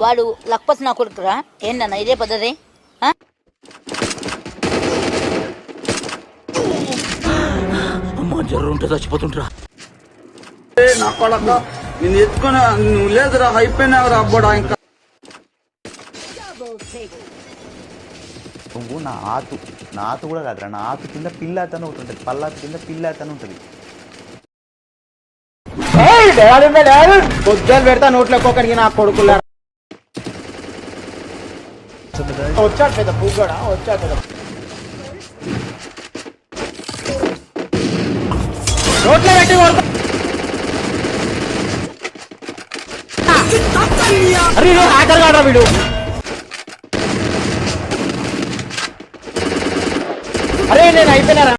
వాడు లక్పతి నా కొడుకురా. ఏంటన్నా ఇదే పద్ధతి? అమ్మా జ్వరం ఉంటే చచ్చిపోతుంటరా. నా కొడక నేను ఎత్తుకుని నువ్వు లేదురా, అయిపోయినావురా అబ్బడా. ఇంకా నువ్వు నా ఆతు కూడా కాదురా, నా ఆతు కింద పిల్ల అతను ఒకటి ఉంటుంది, పల్లాతు కింద పిల్ల అతను ఉంటుంది. పొద్దులు పెడతా నోట్లో ఒక్కొక్కడికి నా కొడుకులా వచ్చాడు పెద్ద పూగడా, వచ్చాడు పెద్ద నోట్లో పెట్టి అరే హ్యాకర్ కాడా వీడు. అరే నేను అయిపోయినారా.